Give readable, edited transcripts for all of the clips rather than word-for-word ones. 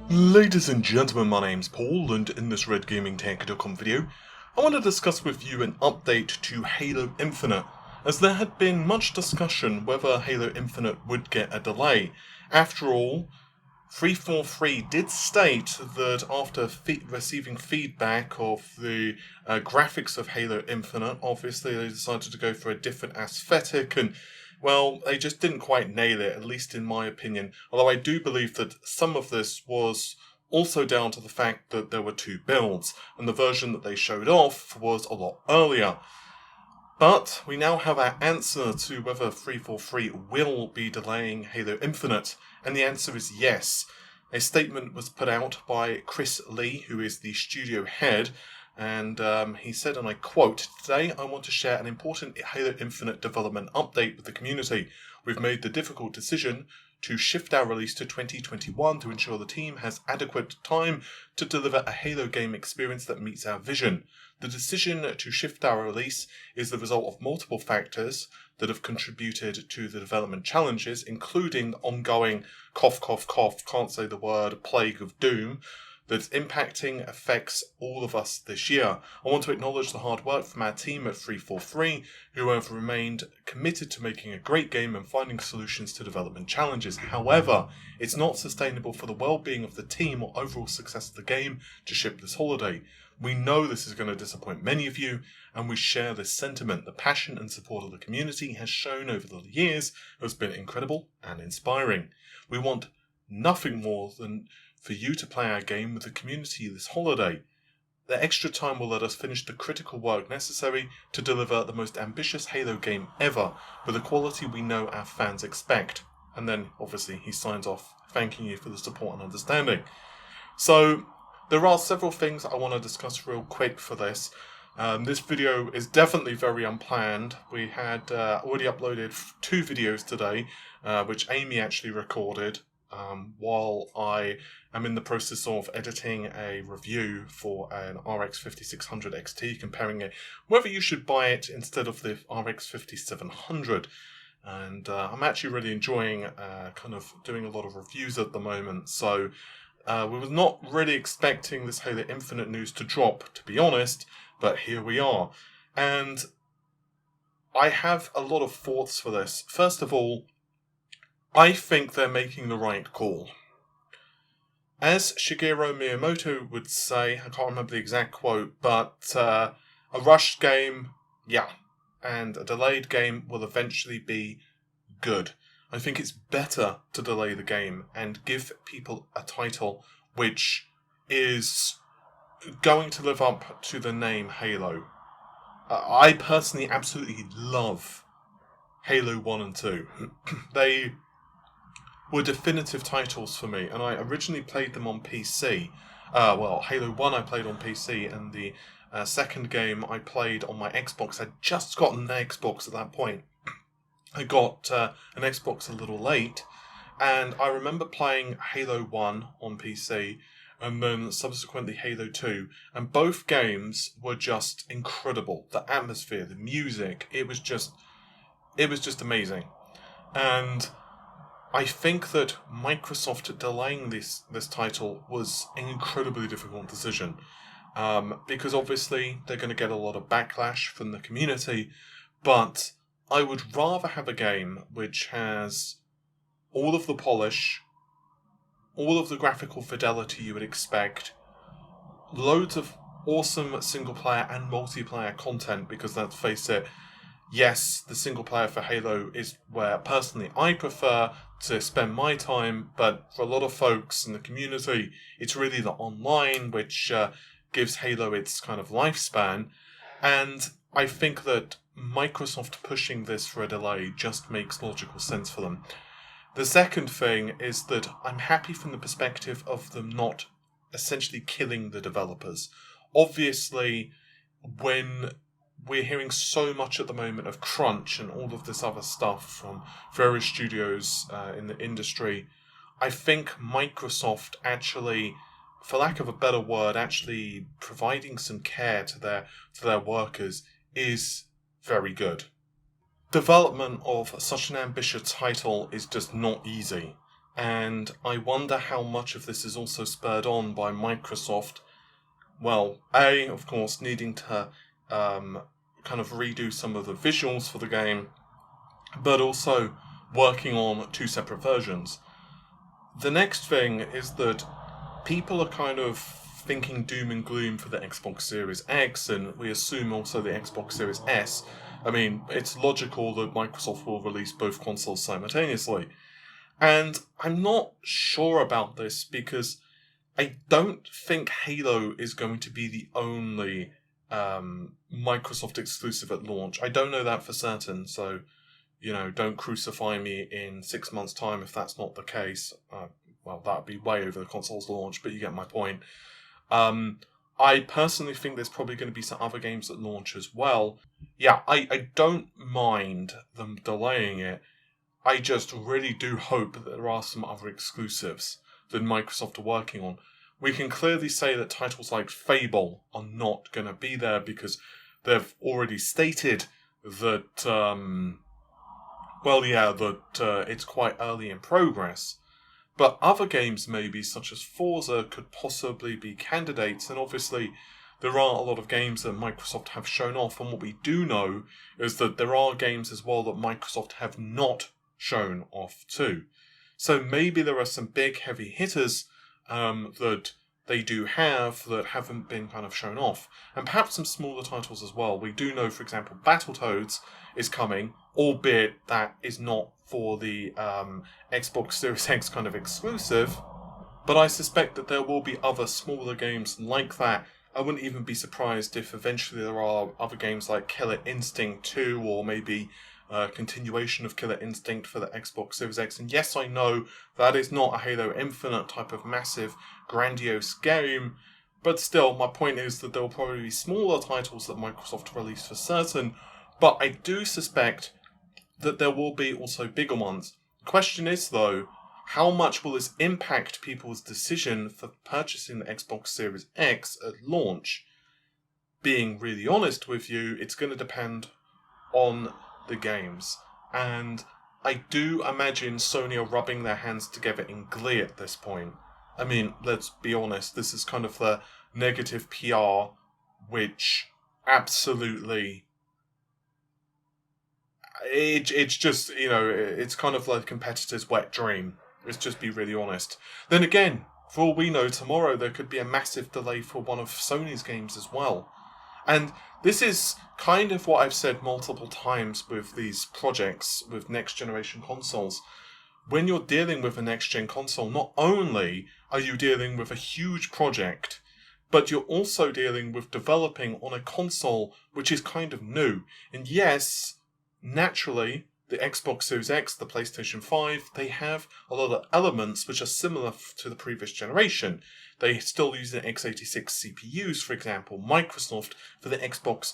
Ladies and gentlemen, my name's Paul, and in this Red Gaming Tech.com video, I want to discuss with you an update to Halo Infinite, as there had been much discussion whether Halo Infinite would get a delay. After all, 343 did state that after receiving feedback of the graphics of Halo Infinite, obviously they decided to go for a different aesthetic, and well, they just didn't quite nail it, at least in my opinion. Although I do believe that some of this was also down to the fact that there were two builds, and the version that they showed off was a lot earlier. But we now have our answer to whether 343 will be delaying Halo Infinite, and the answer is yes. A statement was put out by Chris Lee, who is the studio head, and he said, and I quote, "Today I want to share an important Halo Infinite development update with the community. We've made the difficult decision to shift our release to 2021 to ensure the team has adequate time to deliver a Halo game experience that meets our vision. The decision to shift our release is the result of multiple factors that have contributed to the development challenges, including ongoing can't say the word, plague of doom, that's impacting affects all of us this year. I want to acknowledge the hard work from our team at 343, who have remained committed to making a great game and finding solutions to development challenges. However, it's not sustainable for the well-being of the team or overall success of the game to ship this holiday. We know this is going to disappoint many of you, and we share this sentiment. The passion and support of the community has shown over the years has been incredible and inspiring. We want nothing more than for you to play our game with the community this holiday. The extra time will let us finish the critical work necessary to deliver the most ambitious Halo game ever with the quality we know our fans expect." And then, obviously, he signs off thanking you for the support and understanding. So, there are several things I want to discuss real quick for this. This video is definitely very unplanned. We had already uploaded 2 videos today, which Amy actually recorded, while I am in the process of editing a review for an RX 5600 XT, comparing it whether you should buy it instead of the RX 5700. And I'm actually really enjoying kind of doing a lot of reviews at the moment, so we were not really expecting this Halo Infinite news to drop, to be honest, but here we are. And I have a lot of thoughts for this. First of all, I think they're making the right call. As Shigeru Miyamoto would say, I can't remember the exact quote, but a rushed game, yeah, and a delayed game will eventually be good. I think it's better to delay the game and give people a title which is going to live up to the name Halo. I personally absolutely love Halo 1 and 2. They were definitive titles for me, and I originally played them on PC. Halo 1 I played on PC, and the second game I played on my Xbox. I'd just gotten an Xbox at that point. I got an Xbox a little late, and I remember playing Halo 1 on PC, and then subsequently Halo 2, and both games were just incredible. The atmosphere, the music, it was just amazing. And I think that Microsoft delaying this title was an incredibly difficult decision, because obviously they're going to get a lot of backlash from the community, but I would rather have a game which has all of the polish, all of the graphical fidelity you would expect, loads of awesome single-player and multiplayer content, because let's face it, yes, the single-player for Halo is where, personally, I prefer to spend my time, but for a lot of folks in the community, it's really the online which gives Halo its kind of lifespan, and I think that Microsoft pushing this for a delay just makes logical sense for them. The second thing is that I'm happy from the perspective of them not essentially killing the developers. Obviously, when we're hearing so much at the moment of crunch and all of this other stuff from various studios in the industry, I think Microsoft actually, for lack of a better word, actually providing some care to their workers is very good. Development of such an ambitious title is just not easy. and I wonder how much of this is also spurred on by Microsoft. Well, of course, needing to kind of redo some of the visuals for the game, but also working on two separate versions. The next thing is that people are kind of thinking doom and gloom for the Xbox Series X, and we assume also the Xbox Series S. I mean, it's logical that Microsoft will release both consoles simultaneously. And I'm not sure about this because I don't think Halo is going to be the only Microsoft exclusive at launch. I don't know that for certain, so, don't crucify me in 6 months' time if that's not the case. Well, that would be way over the console's launch, but you get my point. I personally think there's probably going to be some other games at launch as well. Yeah, I don't mind them delaying it. I just really do hope that there are some other exclusives that Microsoft are working on. We can clearly say that titles like Fable are not going to be there because they've already stated that, it's quite early in progress. But other games maybe, such as Forza, could possibly be candidates, and obviously there are a lot of games that Microsoft have shown off, and what we do know is that there are games as well that Microsoft have not shown off too. So maybe there are some big heavy hitters that they do have that haven't been kind of shown off, and perhaps some smaller titles as well. We do know, for example, Battletoads is coming, albeit that is not for the Xbox Series X kind of exclusive, but I suspect that there will be other smaller games like that. I wouldn't even be surprised if eventually there are other games like Killer Instinct 2 or maybe a continuation of Killer Instinct for the Xbox Series X. And yes, I know that is not a Halo Infinite type of massive, grandiose game, but still, my point is that there will probably be smaller titles that Microsoft release for certain, but I do suspect that there will be also bigger ones. The question is, though, how much will this impact people's decision for purchasing the Xbox Series X at launch? Being really honest with you, it's going to depend on the games. And I do imagine Sony are rubbing their hands together in glee at this point. I mean, let's be honest, this is kind of the negative PR, which absolutely... It's just, it's kind of like a competitor's wet dream. Let's just be really honest. Then again, for all we know, tomorrow there could be a massive delay for one of Sony's games as well. And this is kind of what I've said multiple times with these projects, with next-generation consoles. When you're dealing with a next-gen console, not only are you dealing with a huge project, but you're also dealing with developing on a console which is kind of new. And yes, naturally, the Xbox Series X, the PlayStation 5, they have a lot of elements which are similar to the previous generation. They still use the x86 CPUs, for example. Microsoft, for the Xbox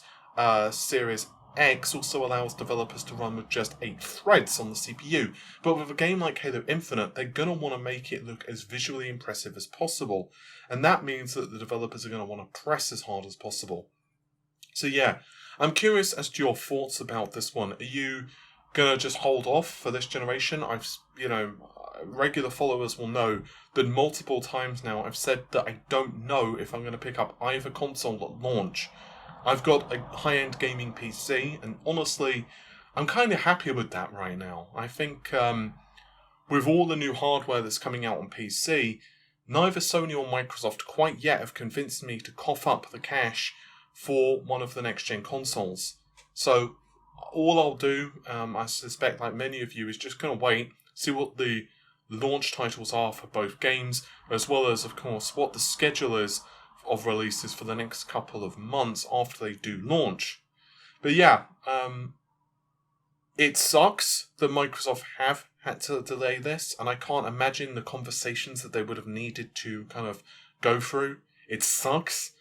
Series X, also allows developers to run with just 8 threads on the CPU. But with a game like Halo Infinite, they're going to want to make it look as visually impressive as possible. And that means that the developers are going to want to press as hard as possible. So yeah, I'm curious as to your thoughts about this one. Are you going to just hold off for this generation? Regular followers will know that multiple times now I've said that I don't know if I'm going to pick up either console at launch. I've got a high-end gaming PC, and honestly, I'm kind of happy with that right now. I think with all the new hardware that's coming out on PC, neither Sony or Microsoft quite yet have convinced me to cough up the cash for one of the next-gen consoles. So all I'll do, I suspect like many of you, is just going to wait, see what the launch titles are for both games, as well as, of course, what the schedule is of releases for the next couple of months after they do launch. But yeah, it sucks that Microsoft have had to delay this, and I can't imagine the conversations that they would have needed to kind of go through. It sucks,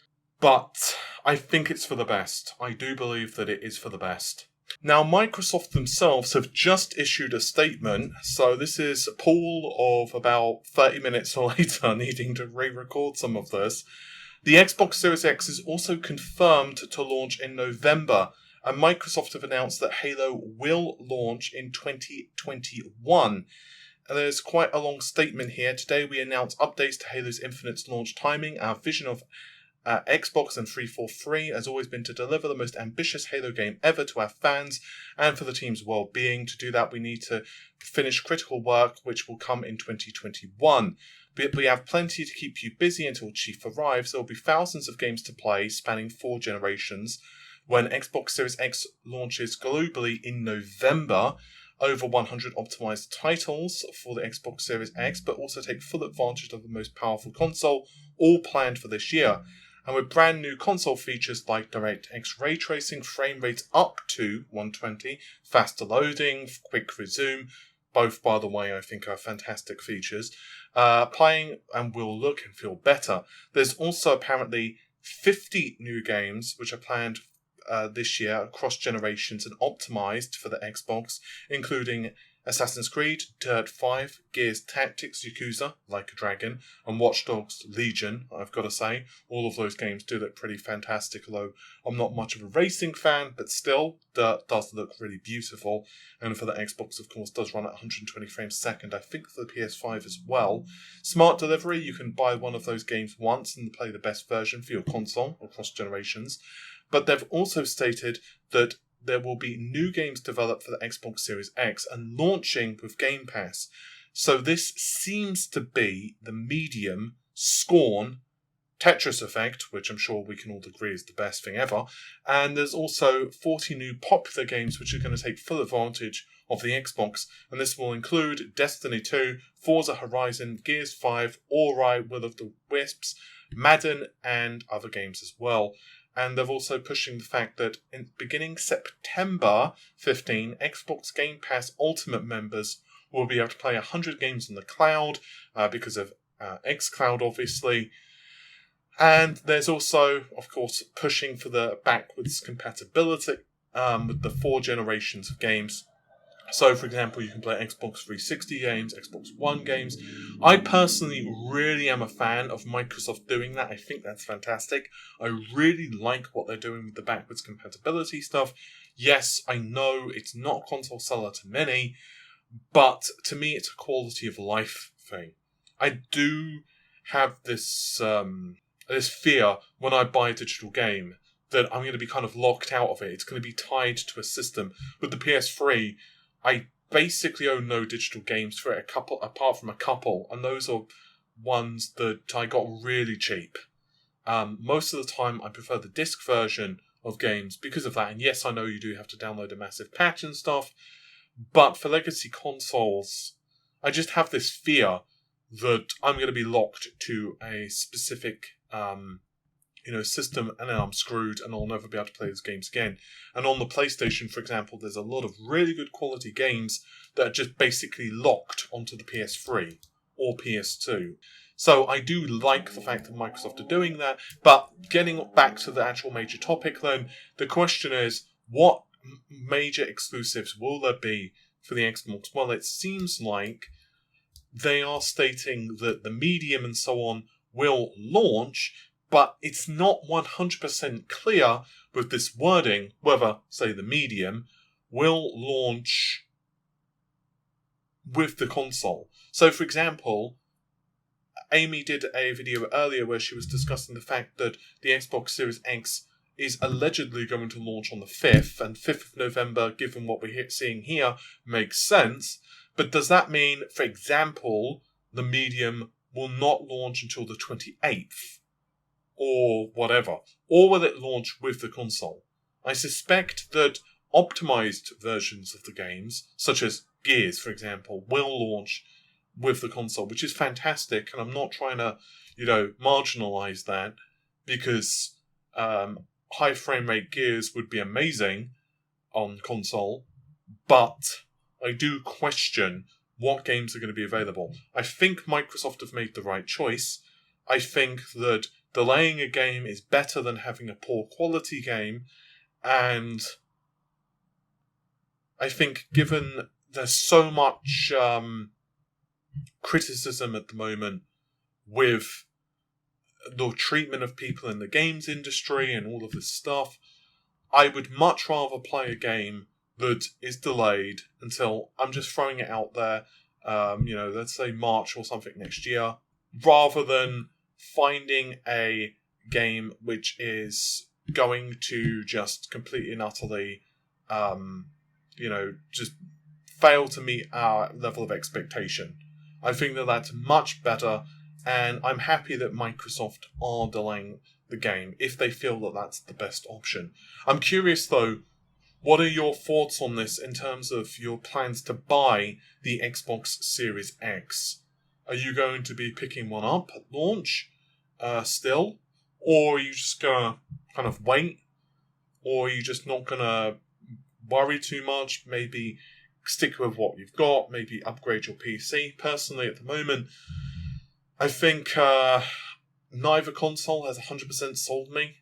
but I think it's for the best. I do believe that it is for the best. Now, Microsoft themselves have just issued a statement, so this is Paul of about 30 minutes later needing to re-record some of this. The Xbox Series X is also confirmed to launch in November, and Microsoft have announced that Halo will launch in 2021. there's quite a long statement here. Today we announce updates to Halo Infinite's launch timing. Our vision of Xbox and 343 has always been to deliver the most ambitious Halo game ever to our fans and for the team's well-being. To do that, we need to finish critical work, which will come in 2021. But we have plenty to keep you busy until Chief arrives. There will be thousands of games to play, spanning 4 generations. When Xbox Series X launches globally in November, over 100 optimized titles for the Xbox Series X, but also take full advantage of the most powerful console, all planned for this year. And with brand new console features like DirectX ray tracing, frame rates up to 120, faster loading, quick resume, both, by the way, I think are fantastic features, playing and will look and feel better. There's also apparently 50 new games which are planned this year across generations and optimized for the Xbox, including Assassin's Creed, Dirt 5, Gears Tactics, Yakuza, Like a Dragon, and Watch Dogs Legion. I've got to say, all of those games do look pretty fantastic, although I'm not much of a racing fan, but still, Dirt does look really beautiful, and for the Xbox, of course, does run at 120 frames a second, I think for the PS5 as well. Smart delivery, you can buy one of those games once and play the best version for your console across generations. But they've also stated that there will be new games developed for the Xbox Series X and launching with Game Pass. So this seems to be the Medium, Scorn, Tetris Effect, which I'm sure we can all agree is the best thing ever. And there's also 40 new popular games which are going to take full advantage of the Xbox. And this will include Destiny 2, Forza Horizon, Gears 5, Ori, Will of the Wisps, Madden, and other games as well. And they're also pushing the fact that beginning September 15, Xbox Game Pass Ultimate members will be able to play 100 games on the cloud because of xCloud, obviously. And there's also, of course, pushing for the backwards compatibility with the 4 generations of games. So, for example, you can play Xbox 360 games, Xbox One games. I personally really am a fan of Microsoft doing that. I think that's fantastic. I really like what they're doing with the backwards compatibility stuff. Yes, I know it's not a console seller to many, but to me it's a quality of life thing. I do have this this fear when I buy a digital game that I'm going to be kind of locked out of it. It's going to be tied to a system. With the PS3, I basically own no digital games for it, apart from a couple, and those are ones that I got really cheap. Most of the time, I prefer the disc version of games because of that. And yes, I know you do have to download a massive patch and stuff, but for legacy consoles, I just have this fear that I'm going to be locked to a specific system, and then I'm screwed and I'll never be able to play those games again. And on the PlayStation, for example, there's a lot of really good quality games that are just basically locked onto the PS3 or PS2. So I do like the fact that Microsoft are doing that, but getting back to the actual major topic then, the question is, what major exclusives will there be for the Xbox? Well, it seems like they are stating that the Medium and so on will launch, but it's not 100% clear with this wording whether, say, the Medium will launch with the console. So, for example, Amy did a video earlier where she was discussing the fact that the Xbox Series X is allegedly going to launch on the 5th, and 5th of November, given what we're seeing here, makes sense. But does that mean, for example, the Medium will not launch until the 28th? Or whatever. Or will it launch with the console? I suspect that optimized versions of the games, such as Gears, for example, will launch with the console, which is fantastic, and I'm not trying to, marginalize that, because high frame rate Gears would be amazing on console, but I do question what games are going to be available. I think Microsoft have made the right choice. I think that delaying a game is better than having a poor quality game, and I think given there's so much criticism at the moment with the treatment of people in the games industry and all of this stuff, I would much rather play a game that is delayed until, I'm just throwing it out there, let's say March or something next year, rather than finding a game which is going to just completely and utterly, just fail to meet our level of expectation. I think that that's much better, and I'm happy that Microsoft are delaying the game if they feel that that's the best option. I'm curious though, what are your thoughts on this in terms of your plans to buy the Xbox Series X? Are you going to be picking one up at launch still? Or are you just going to kind of wait? Or are you just not going to worry too much? Maybe stick with what you've got, maybe upgrade your PC. Personally, at the moment, I think neither console has 100% sold me.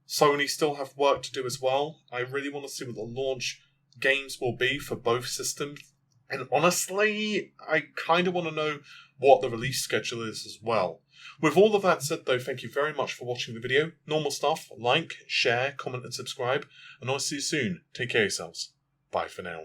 Sony still have work to do as well. I really want to see what the launch games will be for both systems. And honestly, I kind of want to know what the release schedule is as well. With all of that said though, thank you very much for watching the video. Normal stuff, like, share, comment and subscribe. And I'll see you soon. Take care of yourselves. Bye for now.